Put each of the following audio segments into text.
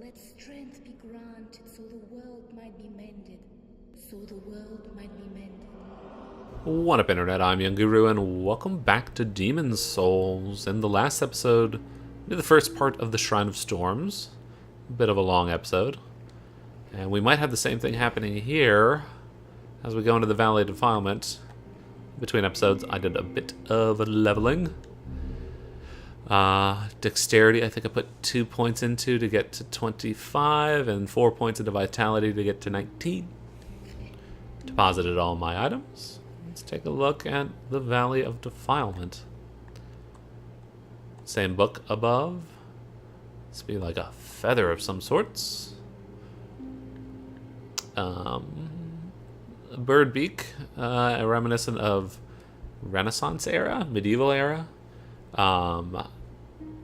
Let strength be granted so the world might be mended. So the world might be mended. What up, Internet? I'm Young Guru, and welcome back to Demon's Souls. In the last episode, we did the first part of the Shrine of Storms. A bit of a long episode. And we might have the same thing happening here as we go into the Valley of Defilement. Between episodes, I did a bit of leveling. Dexterity, I think I put 2 points into to get to 25, and 4 points into Vitality to get to 19. Deposited all my items. Let's take a look at the Valley of Defilement. Same book above. This be like a feather of some sorts. A bird beak, reminiscent of Renaissance era, medieval era.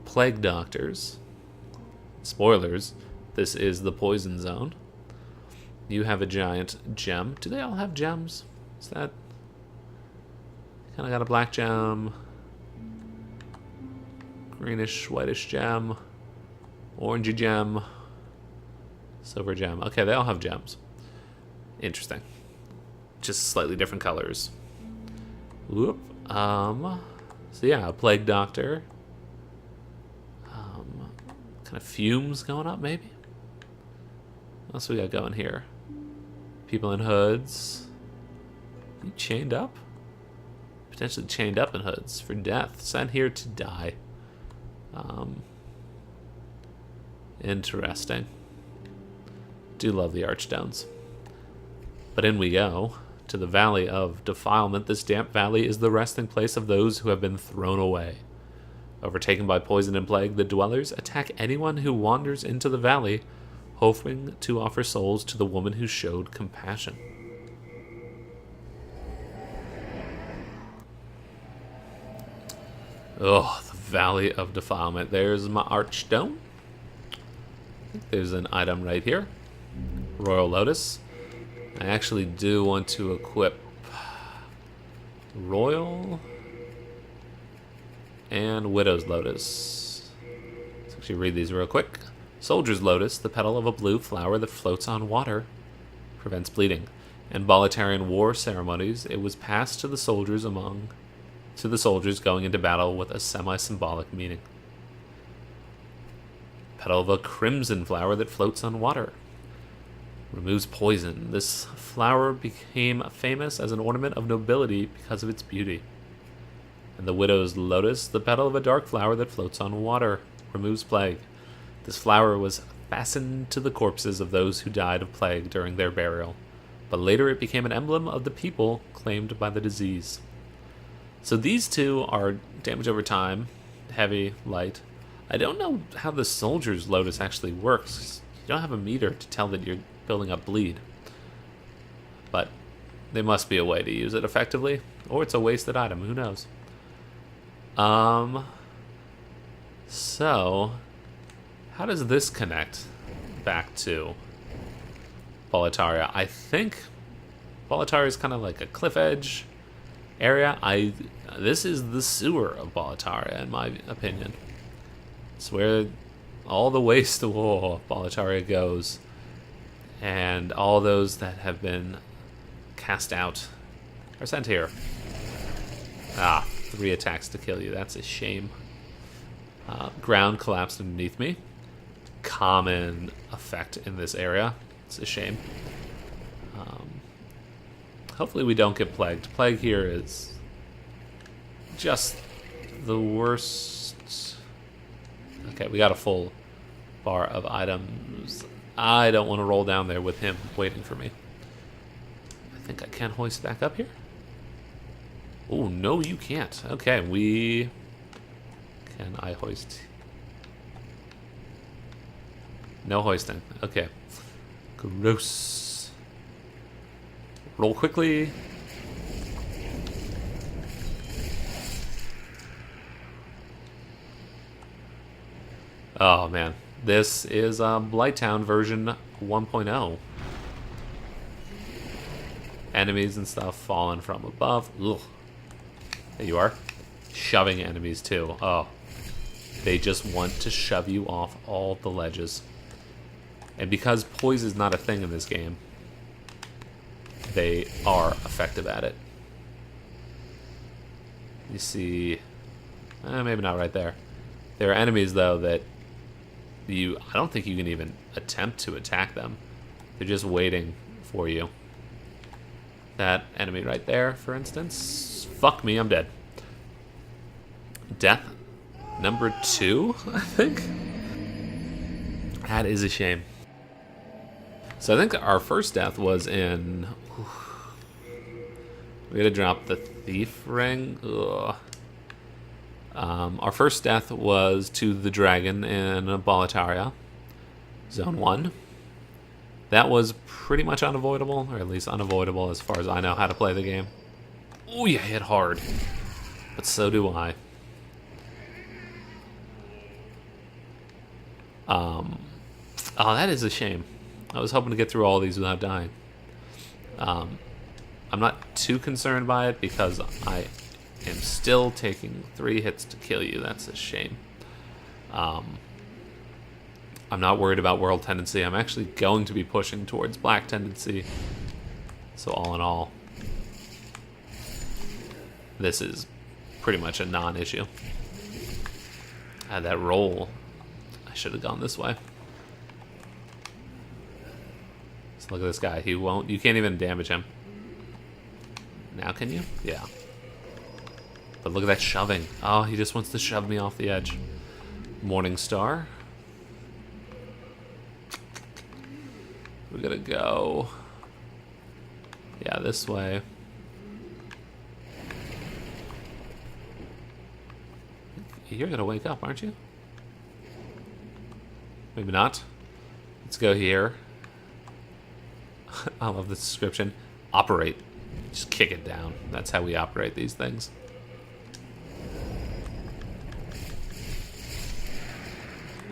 Plague doctors. Spoilers, this is the poison zone. You have a giant gem. Do they all have gems? Is that... kind of got a black gem. Greenish, whitish gem. Orangey gem. Silver gem. Okay, they all have gems. Interesting. Just slightly different colors. Whoop. So yeah, a plague doctor. Kind of fumes going up, maybe? What else we got going here? People in hoods. You chained up? Potentially chained up in hoods for death. Sent here to die. Interesting. Do love the archstones. But in we go to the Valley of Defilement. This damp valley is the resting place of those who have been thrown away. Overtaken by poison and plague, the dwellers attack anyone who wanders into the valley, hoping to offer souls to the woman who showed compassion. Oh, the Valley of Defilement. There's my archstone. I think there's an item right here. Royal Lotus. I actually do want to equip Royal and Widow's Lotus. Let's actually read these real quick. Soldier's Lotus, the petal of a blue flower that floats on water, prevents bleeding. In Volatile war ceremonies, it was passed to the soldiers going into battle with a semi-symbolic meaning. Petal of a crimson flower that floats on water. Removes poison. This flower became famous as an ornament of nobility because of its beauty. And the Widow's Lotus, the petal of a dark flower that floats on water. Removes plague. This flower was fastened to the corpses of those who died of plague during their burial, but later it became an emblem of the people claimed by the disease. So these two are damage over time, heavy, light. I don't know how the Soldier's Lotus actually works. You don't have a meter to tell that you're building up bleed. But there must be a way to use it effectively, or it's a wasted item, who knows. So, how does this connect back to Boletaria? I think Boletaria is kind of like a cliff edge area. This is the sewer of Boletaria, in my opinion. It's where all the waste of Boletaria goes, and all those that have been cast out are sent here. 3 attacks to kill you. That's a shame. Ground collapsed underneath me. Common effect in this area. It's a shame. Hopefully we don't get plagued. Plague here is just the worst. Okay, we got a full bar of items. I don't want to roll down there with him waiting for me. I think I can hoist back up here. Oh, no, you can't. Okay, Can I hoist? No hoisting. Okay. Gross. Roll quickly. Oh, man. This is Blighttown version 1.0. Enemies and stuff falling from above. Ugh. There you are. Shoving enemies, too. Oh. They just want to shove you off all the ledges. And because poise is not a thing in this game, they are effective at it. You see... maybe not right there. There are enemies, though, that I don't think you can even attempt to attack them. They're just waiting for you. That enemy right there, for instance. Fuck me, I'm dead. Death number 2, I think? That is a shame. So I think our first death was in... We gotta drop the thief ring. Ugh. Our first death was to the dragon in Volatile Zone 1. That was pretty much unavoidable, or at least unavoidable as far as I know how to play the game. Oh, you hit hard. But so do I. Oh, that is a shame. I was hoping to get through all these without dying. I'm not too concerned by it because I am still taking 3 hits to kill you. That's a shame. I'm not worried about world tendency. I'm actually going to be pushing towards black tendency. So all in all, this is pretty much a non-issue. I had that roll. I should have gone this way. So look at this guy. He won't. You can't even damage him. Now can you? Yeah. But look at that shoving. Oh, he just wants to shove me off the edge. Morningstar. We gotta go. Yeah, this way. You're gonna wake up, aren't you? Maybe not. Let's go here. I love this description. Operate. Just kick it down. That's how we operate these things.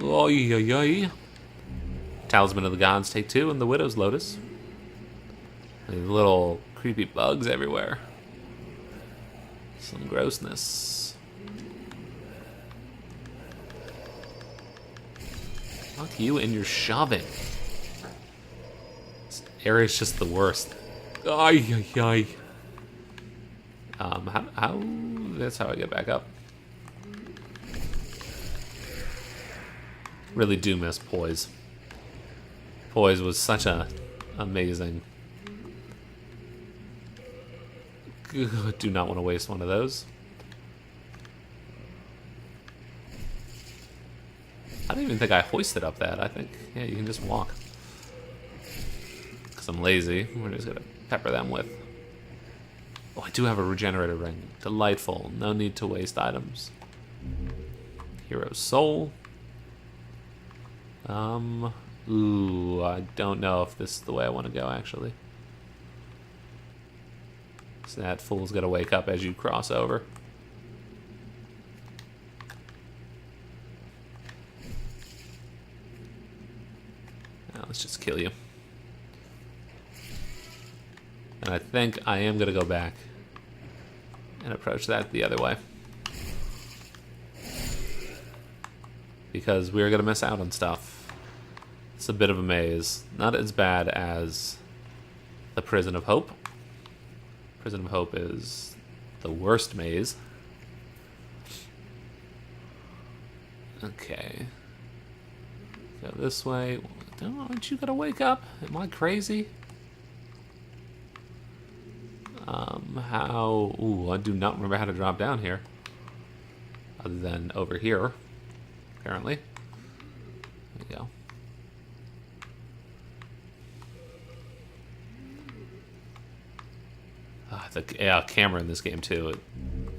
Oy, oy, oy. Talisman of the Gods, take 2, and the Widow's Lotus. These little creepy bugs everywhere. Some grossness. Fuck you and your shoving. This area's just the worst. Ay, ay, ay. How? That's how I get back up. Really do miss poise. Poise was such a amazing. Do not want to waste one of those. I don't even think I hoisted up that. I think, yeah, you can just walk. Because I'm lazy. We're just going to pepper them with. Oh, I do have a regenerator ring. Delightful. No need to waste items. Hero Soul. Ooh, I don't know if this is the way I want to go, actually. So that fool's got to wake up as you cross over. Now, let's just kill you. And I think I am going to go back and approach that the other way. Because we're going to miss out on stuff. It's a bit of a maze. Not as bad as the Prison of Hope. Prison of Hope is the worst maze. Okay. Go this way. Aren't you gonna wake up? Am I crazy? How? Ooh, I do not remember how to drop down here. Other than over here, apparently. There we go. The camera in this game too, it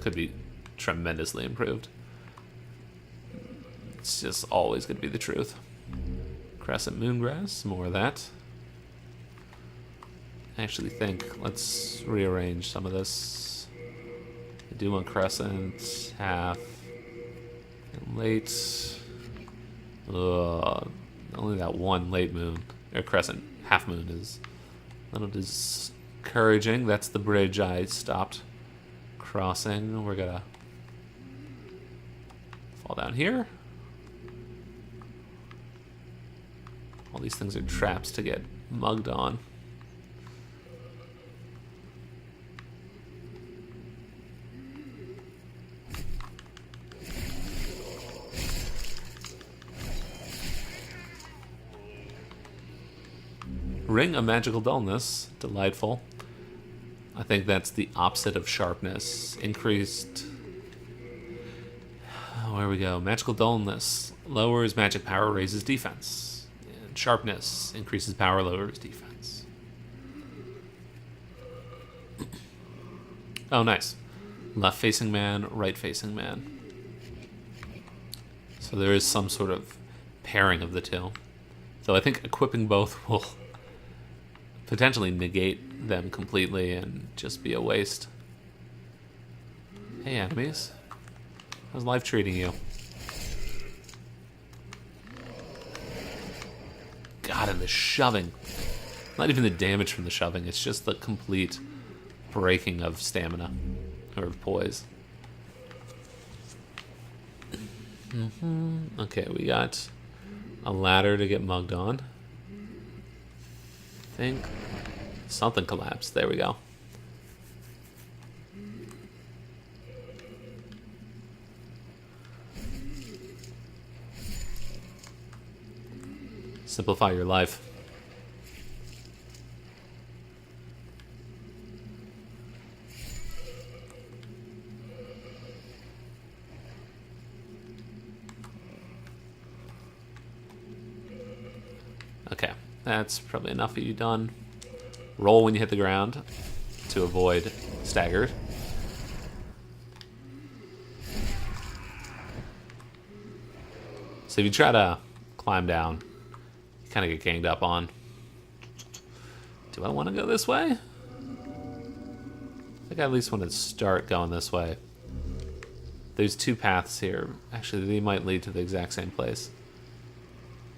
could be tremendously improved. It's just always going to be the truth. Crescent Moongrass, more of that. I actually think, let's rearrange some of this. I do want Crescent, half, and late. Only that one late moon, or Crescent, half moon is a little discouraging. That's the bridge I stopped crossing. We're gonna fall down here. All these things are traps to get mugged on. Ring of Magical Dullness. Delightful. I think that's the opposite of sharpness. Increased... Where we go? Magical Dullness. Lowers magic power, raises defense. And sharpness. Increases power, lowers defense. Oh, nice. Left-facing man, right-facing man. So there is some sort of pairing of the two. So I think equipping both will potentially negate them completely and just be a waste. Hey, enemies. How's life treating you? God, and the shoving. Not even the damage from the shoving, it's just the complete breaking of stamina. Or of poise. Okay, we got a ladder to get mugged on. I think something collapsed. There we go. Simplify your life. Okay, that's probably enough of you done. Roll when you hit the ground to avoid staggered. So if you try to climb down, you kind of get ganged up on. Do I want to go this way? I think I at least want to start going this way. There's two paths here. Actually, they might lead to the exact same place.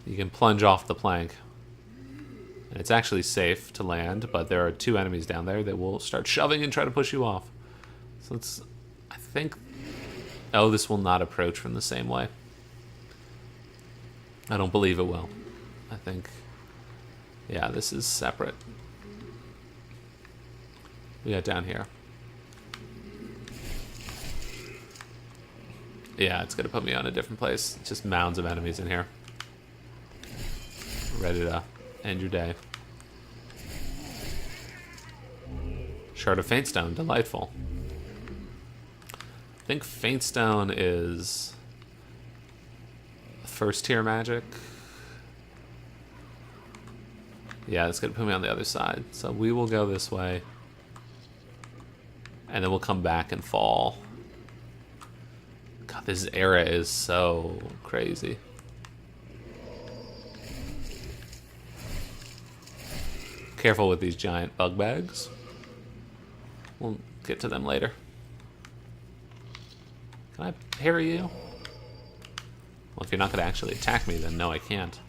You can plunge off the plank. And it's actually safe to land, but there are two enemies down there that will start shoving and try to push you off. So let's... I think... Oh, this will not approach from the same way. I don't believe it will. I think... Yeah, this is separate. We got down here. Yeah, it's going to put me on a different place. Just mounds of enemies in here. Ready to end your day. Shard of Faintstone, delightful. I think Faintstone is first tier magic. Yeah, it's going to put me on the other side. So we will go this way. And then we'll come back and fall. God, this era is so crazy. Careful with these giant bug bags. We'll get to them later. Can I parry you? Well, if you're not going to actually attack me, then no, I can't.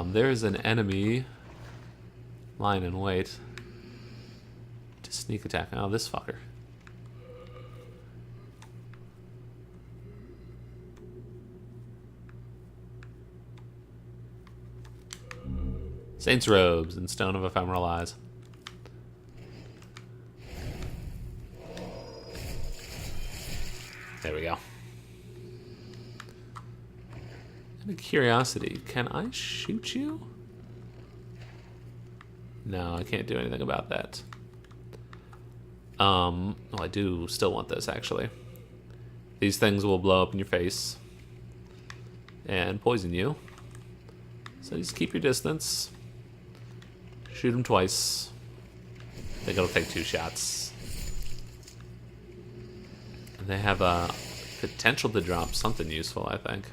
There's an enemy lying in wait to sneak attack. Oh, this fucker. Saints' Robes and Stone of Ephemeral Eyes. There we go. Out of curiosity, can I shoot you? No, I can't do anything about that. Oh, I do still want this, actually. These things will blow up in your face and poison you. So just keep your distance. Shoot them twice. I think it'll take 2 shots. And they have a potential to drop something useful, I think.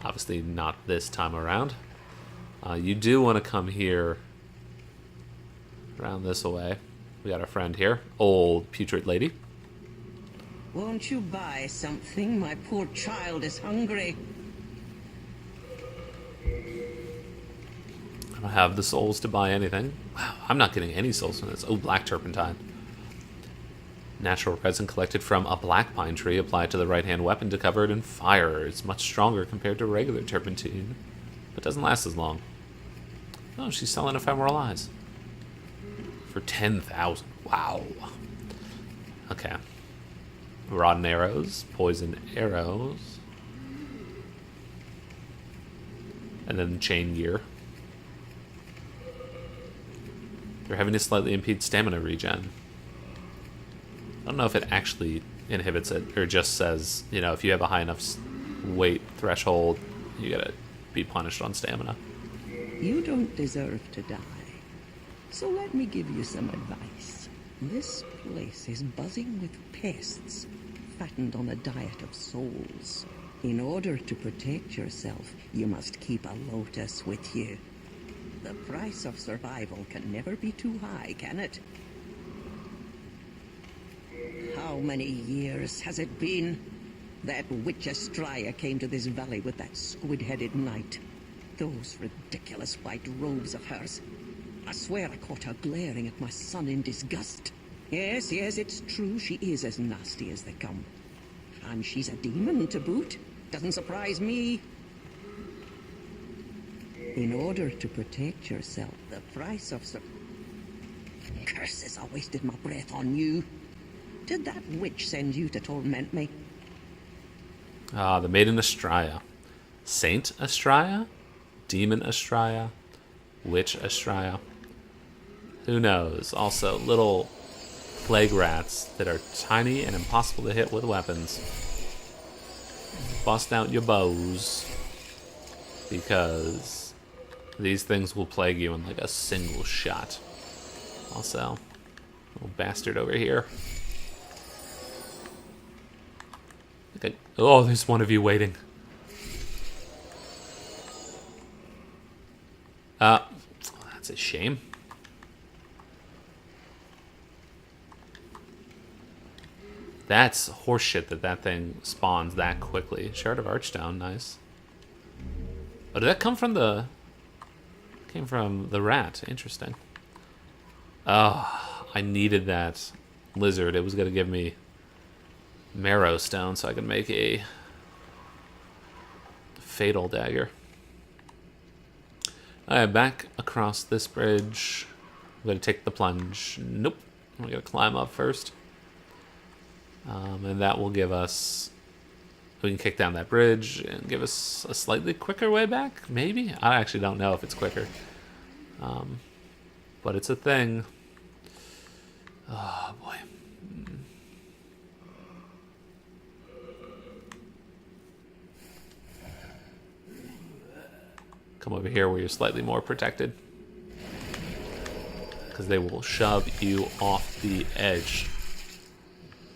Obviously not this time around. You do want to come here around this way. We got our friend here, old putrid lady. Won't you buy something? My poor child is hungry. I don't have the souls to buy anything. Wow, I'm not getting any souls from this. Oh, black turpentine. Natural resin collected from a black pine tree applied to the right-hand weapon to cover it in fire. It's much stronger compared to regular turpentine. but doesn't last as long. Oh, she's selling ephemeral eyes. For 10,000. Wow. Okay. Rotten arrows, poison arrows. And then chain gear. They're having to slightly impede stamina regen. I don't know if it actually inhibits it, or just says, you know, if you have a high enough weight threshold, you gotta be punished on stamina. You don't deserve to die. So let me give you some advice. This place is buzzing with pests, fattened on a diet of souls. In order to protect yourself, you must keep a lotus with you. The price of survival can never be too high, can it? How many years has it been? That witch Estraya came to this valley with that squid-headed knight. Those ridiculous white robes of hers. I swear I caught her glaring at my son in disgust. Yes, it's true, she is as nasty as they come. And she's a demon to boot. Doesn't surprise me. In order to protect yourself, the price of Curses, I wasted my breath on you. Did that witch send you to torment me? Ah, the Maiden Estraya. Saint Estraya? Demon Estraya? Witch Estraya? Who knows? Also, little plague rats that are tiny and impossible to hit with weapons. Bust out your bows, because these things will plague you in like a single shot. Also, little bastard over here. Okay. Oh, there's one of you waiting. That's a shame. That's horseshit that thing spawns that quickly. Shard of Archstone, nice. Oh, did that come from the... Came from the rat. Interesting. Oh, I needed that lizard. It was going to give me marrow stone so I could make a fatal dagger. Alright, back across this bridge. I'm going to take the plunge. Nope. I'm going to climb up first. And that will give us... We can kick down that bridge and give us a slightly quicker way back, maybe? I actually don't know if it's quicker. But it's a thing. Oh, boy. Come over here where you're slightly more protected. Because they will shove you off the edge.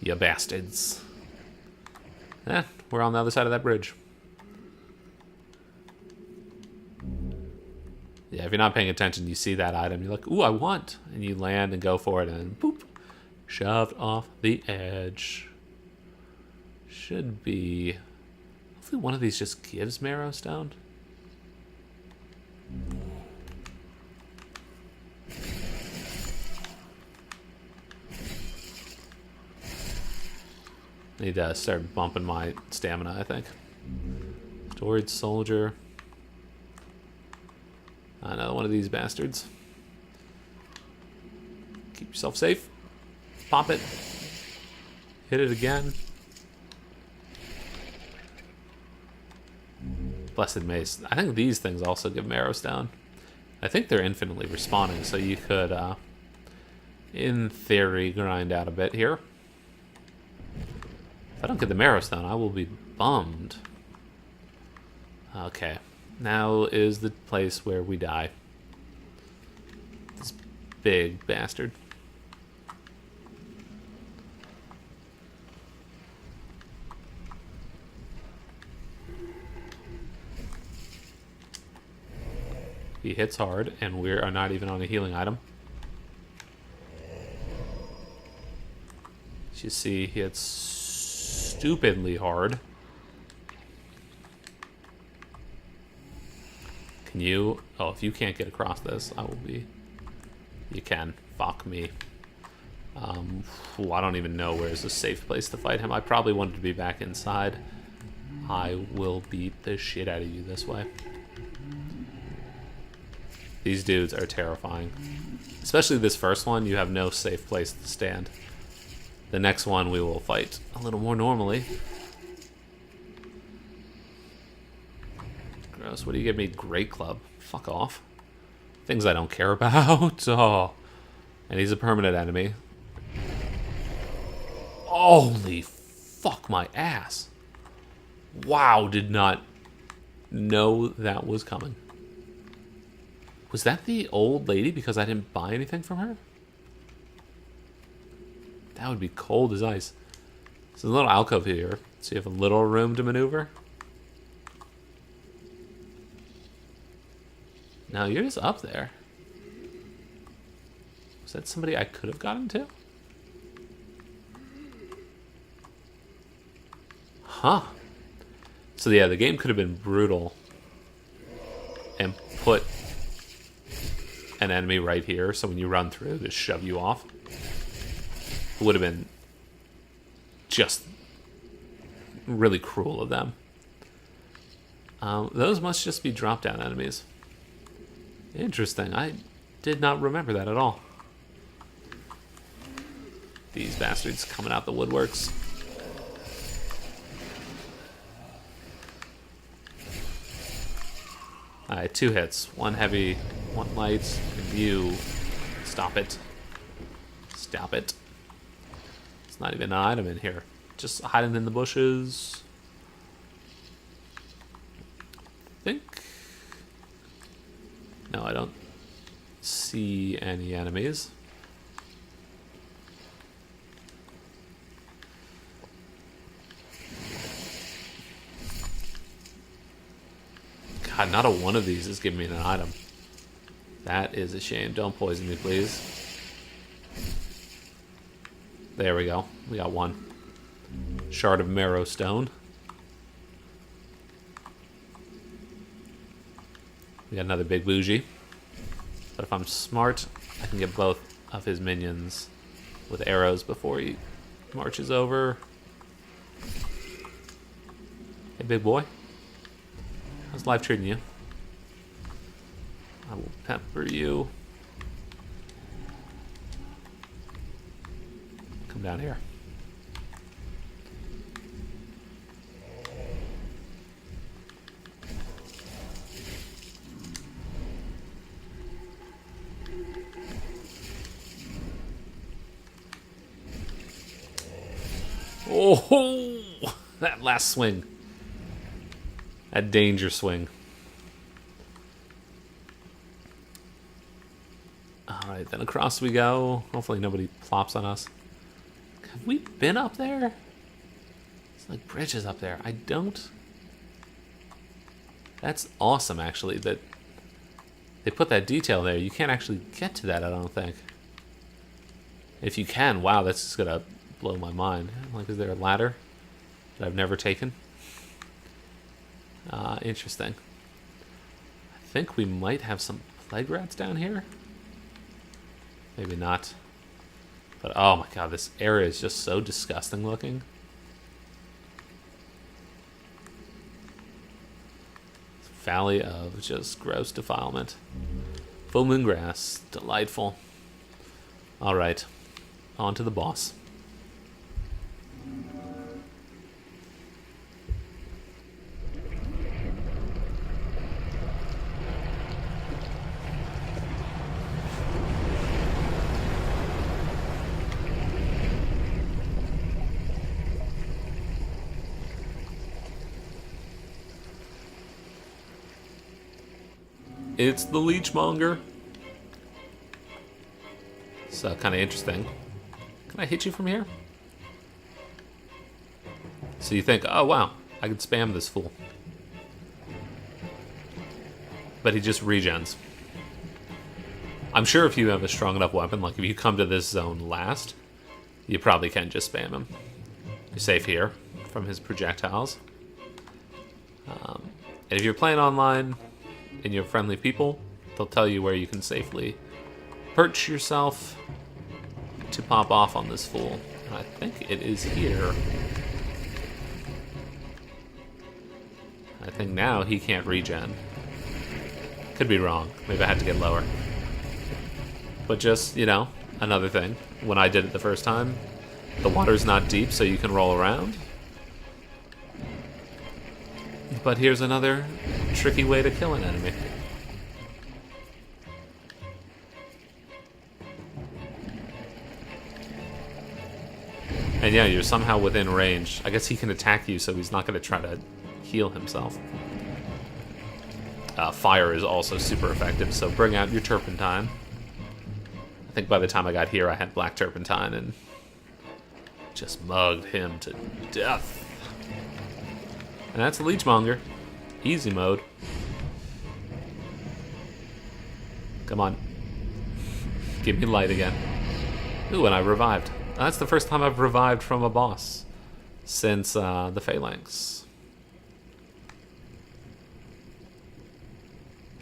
You bastards. We're on the other side of that bridge. Yeah, if you're not paying attention, you see that item, you're like, ooh, I want. And you land and go for it, and then boop. Shoved off the edge. Should be... Hopefully one of these just gives marrow stone. Need to start bumping my stamina, I think. Storage soldier. Another one of these bastards. Keep yourself safe. Pop it. Hit it again. Blessed Mace. I think these things also give marrow stone. I think they're infinitely respawning, so you could, in theory, grind out a bit here. If I don't get the marrow stone, I will be bummed. Okay. Now is the place where we die. This big bastard. He hits hard, and we are not even on a healing item. As you see, he hits stupidly hard. Can you... Oh, if you can't get across this, I will be... You can. Fuck me. I don't even know where is a safe place to fight him. I probably wanted to be back inside. I will beat the shit out of you this way. These dudes are terrifying. Especially this first one, you have no safe place to stand. The next one we will fight a little more normally. Gross, what do you give me? Great Club. Fuck off. Things I don't care about. Oh. And he's a permanent enemy. Holy fuck my ass. Wow, did not know that was coming. Was that the old lady because I didn't buy anything from her? That would be cold as ice. There's a little alcove here, so you have a little room to maneuver. Now you're just up there. Was that somebody I could have gotten to? Huh. So yeah, the game could have been brutal and put an enemy right here, so when you run through, just shove you off. It would have been just really cruel of them. Those must just be drop-down enemies. Interesting. I did not remember that at all. These bastards coming out the woodworks. Alright, 2 hits. 1 heavy, 1 light. And you stop it. Stop it. It's not even an item in here. Just hiding in the bushes. I think. No, I don't see any enemies. God, not a one of these is giving me an item. That is a shame. Don't poison me, please. There we go. We got 1. Shard of marrow stone. We got another big bougie. But if I'm smart, I can get both of his minions with arrows before he marches over. Hey, big boy. How's life treating you? I will pepper you. Come down here. Oh, that last swing. That danger swing. Alright, then across we go. Hopefully nobody plops on us. Have we been up there? It's like bridges up there. I don't... That's awesome, actually, that they put that detail there. You can't actually get to that, I don't think. If you can, wow, that's just gonna blow my mind. Like, is there a ladder that I've never taken? Interesting. I think we might have some plague rats down here. Maybe not. But oh my god, this area is just so disgusting looking. Valley of just gross defilement. Full moon grass. Delightful. Alright. On to the boss. It's the Leechmonger. So kind of interesting. Can I hit you from here? So you think, oh wow, I can spam this fool. But he just regens. I'm sure if you have a strong enough weapon, like if you come to this zone last, you probably can just spam him. You're safe here from his projectiles. And if you're playing online and you have friendly people, they'll tell you where you can safely perch yourself to pop off on this fool. And I think it is here. I think now he can't regen. Could be wrong. Maybe I had to get lower. But just, you know, another thing. When I did it the first time, the water's not deep, so you can roll around. But here's another tricky way to kill an enemy. And yeah, you're somehow within range. I guess he can attack you, so he's not going to try to heal himself. Fire is also super effective, so bring out your Turpentine. I think by the time I got here, I had black Turpentine and just mugged him to death. And that's a Leechmonger. Easy mode. Come on. Give me light again. Ooh, and I revived. That's the first time I've revived from a boss since the Phalanx.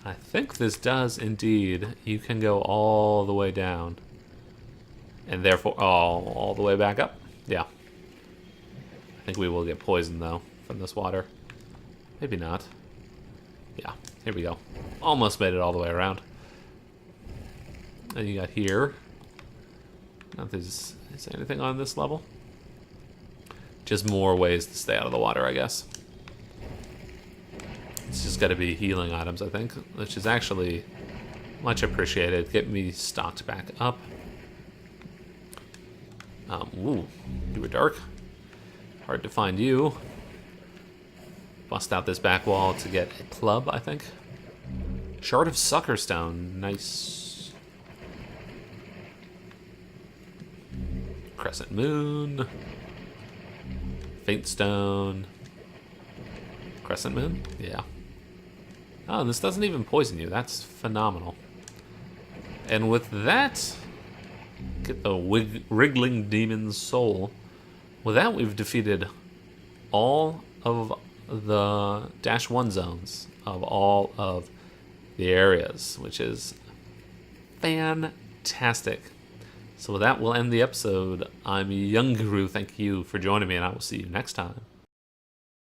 I think this does indeed. You can go all the way down. And therefore, all the way back up. Yeah. I think we will get poisoned, though, from this water. Maybe not. Yeah, here we go. Almost made it all the way around. And you got here. Not there's is there anything on this level? Just more ways to stay out of the water, I guess. It's just got to be healing items, I think, which is actually much appreciated. Get me stocked back up. Ooh, you were dark. Hard to find you. Bust out this back wall to get a club, I think. Shard of Suckerstone. Nice. Crescent Moon. Faint Stone. Crescent Moon? Yeah. Oh, this doesn't even poison you. That's phenomenal. And with that, get the Wriggling Demon's Soul. With that, we've defeated all of the -1 zones of all of the areas, which is fantastic. So with that, we'll end the episode. I'm Young Guru. Thank you for joining me, and I will see you next time.